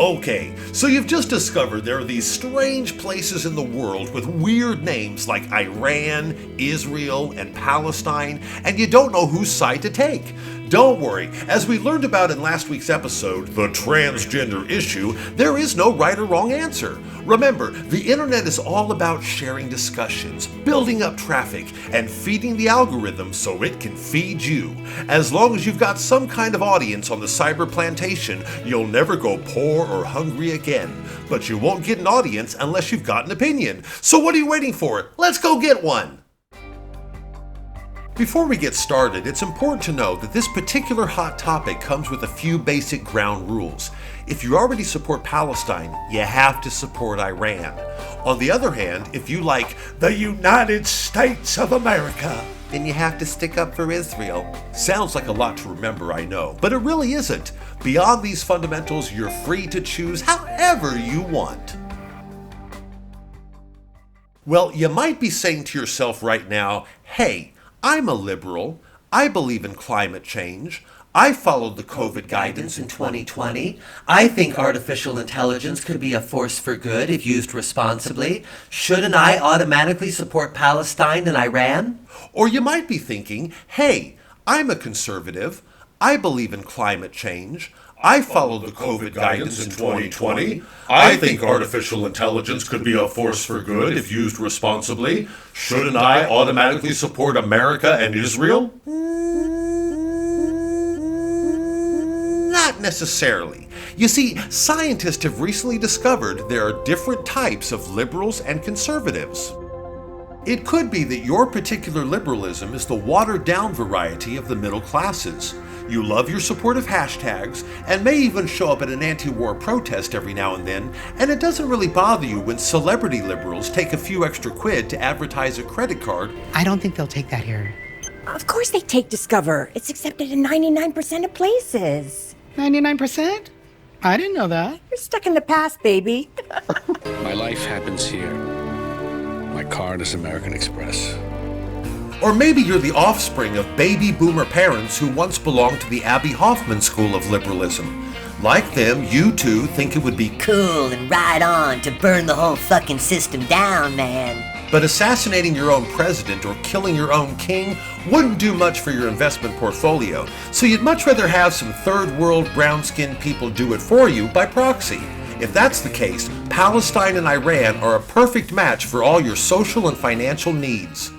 Okay, so you've just discovered there are these strange places in the world with weird names like Iran, Israel, and Palestine, and you don't know whose side to take. Don't worry, as we learned about in last week's episode, The Transgender Issue, there is no right or wrong answer. Remember, the internet is all about sharing discussions, building up traffic, and feeding the algorithm so it can feed you. As long as you've got some kind of audience on the cyber plantation, you'll never go poor or hungry again. But you won't get an audience unless you've got an opinion. So what are you waiting for? Let's go get one! Before we get started, it's important to know that this particular hot topic comes with a few basic ground rules. If you already support Palestine, you have to support Iran. On the other hand, if you like the United States of America, then you have to stick up for Israel. Sounds like a lot to remember, I know, but it really isn't. Beyond these fundamentals, you're free to choose however you want. Well, you might be saying to yourself right now, hey, I'm a liberal. I believe in climate change. I followed the COVID guidance in 2020. I think artificial intelligence could be a force for good if used responsibly. Shouldn't I automatically support Palestine and Iran? Or you might be thinking, hey, I'm a conservative. I believe in climate change. I followed the COVID guidance in 2020. I think artificial intelligence could be a force for good if used responsibly. Shouldn't I automatically support America and Israel? Not necessarily. You see, scientists have recently discovered there are different types of liberals and conservatives. It could be that your particular liberalism is the watered-down variety of the middle classes. You love your supportive hashtags and may even show up at an anti-war protest every now and then, and it doesn't really bother you when celebrity liberals take a few extra quid to advertise a credit card. I don't think they'll take that here. Of course they take Discover. It's accepted in 99% of places. 99%? I didn't know that. You're stuck in the past, baby. My life happens here. My card is American Express. Or maybe you're the offspring of baby boomer parents who once belonged to the Abbie Hoffman school of liberalism. Like them, you too think it would be cool and right on to burn the whole fucking system down, man. But assassinating your own president or killing your own king wouldn't do much for your investment portfolio, so you'd much rather have some third world brown-skinned people do it for you by proxy. If that's the case, Palestine and Iran are a perfect match for all your social and financial needs.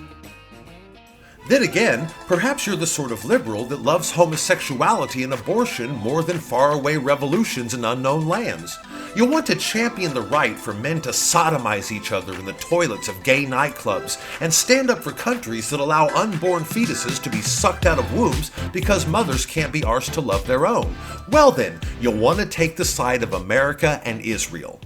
Then again, perhaps you're the sort of liberal that loves homosexuality and abortion more than faraway revolutions in unknown lands. You'll want to champion the right for men to sodomize each other in the toilets of gay nightclubs and stand up for countries that allow unborn fetuses to be sucked out of wombs because mothers can't be arsed to love their own. Well then, you'll want to take the side of America and Israel.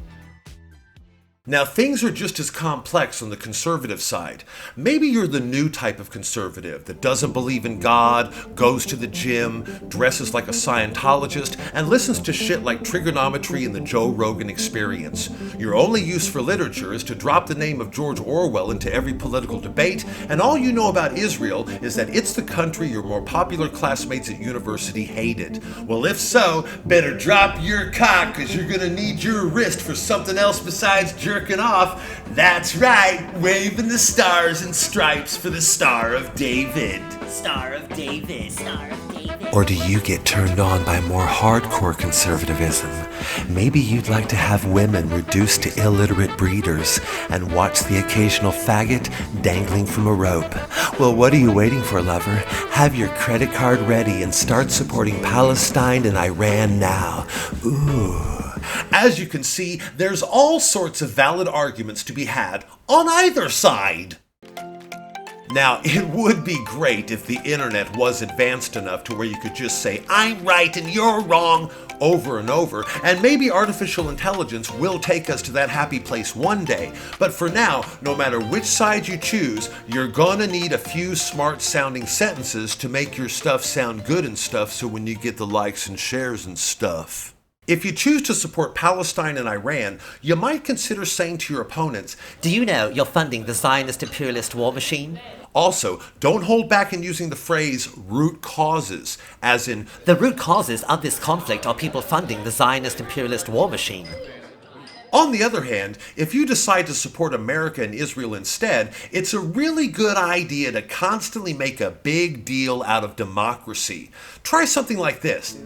Now, things are just as complex on the conservative side. Maybe you're the new type of conservative that doesn't believe in God, goes to the gym, dresses like a Scientologist, and listens to shit like trigonometry and the Joe Rogan Experience. Your only use for literature is to drop the name of George Orwell into every political debate, and all you know about Israel is that it's the country your more popular classmates at university hated. Well, if so, better drop your cock, because you're gonna need your wrist for something else besides jerking off. That's right, waving the stars and stripes for the Star of David. Star of David. Star of David. Or do you get turned on by more hardcore conservatism? Maybe you'd like to have women reduced to illiterate breeders and watch the occasional faggot dangling from a rope. Well, what are you waiting for, lover? Have your credit card ready and start supporting Palestine and Iran now. Ooh. As you can see, there's all sorts of valid arguments to be had on either side. Now, it would be great if the internet was advanced enough to where you could just say, I'm right and you're wrong, over and over, and maybe artificial intelligence will take us to that happy place one day. But for now, no matter which side you choose, you're gonna need a few smart-sounding sentences to make your stuff sound good and stuff, so when you get the likes and shares and stuff. If you choose to support Palestine and Iran, you might consider saying to your opponents, Do you know you're funding the Zionist imperialist war machine? Also, don't hold back in using the phrase root causes, as in, The root causes of this conflict are people funding the Zionist imperialist war machine. on the other hand, if you decide to support America and Israel instead, it's a really good idea to constantly make a big deal out of democracy. Try something like this.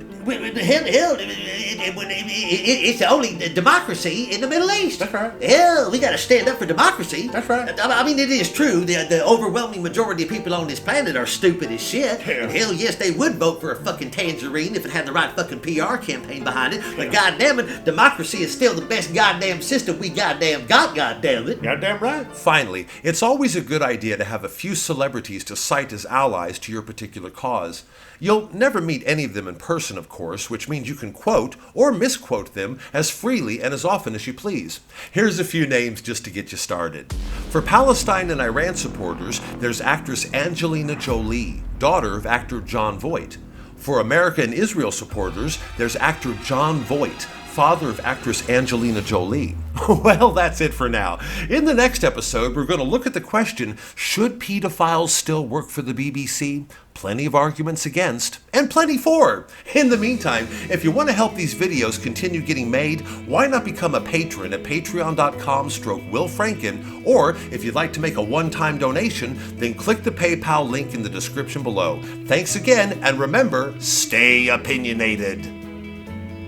It's only democracy in the Middle East. That's right. Hell, we gotta stand up for democracy. That's right. I mean, it is true. The overwhelming majority of people on this planet are stupid as shit. Yeah. And hell, yes, they would vote for a fucking tangerine if it had the right fucking PR campaign behind it. But goddamn it, democracy is still the best goddamn system we goddamn got, goddamn it. Goddamn right. Finally, it's always a good idea to have a few celebrities to cite as allies to your particular cause. You'll never meet any of them in person, of course, which means you can quote or misquote them as freely and as often as you please. Here's a few names just to get you started. For Palestine and Iran supporters, there's actress Angelina Jolie, daughter of actor Jon Voight. For America and Israel supporters, there's actor Jon Voight, father of actress Angelina Jolie. Well, that's it for now. In the next episode, we're going to look at the question, should pedophiles still work for the BBC? Plenty of arguments against, and plenty for. In the meantime, if you want to help these videos continue getting made, why not become a patron at patreon.com/WillFranken, or if you'd like to make a one-time donation, then click the PayPal link in the description below. Thanks again, and remember, stay opinionated.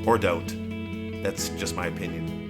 Or don't. That's just my opinion.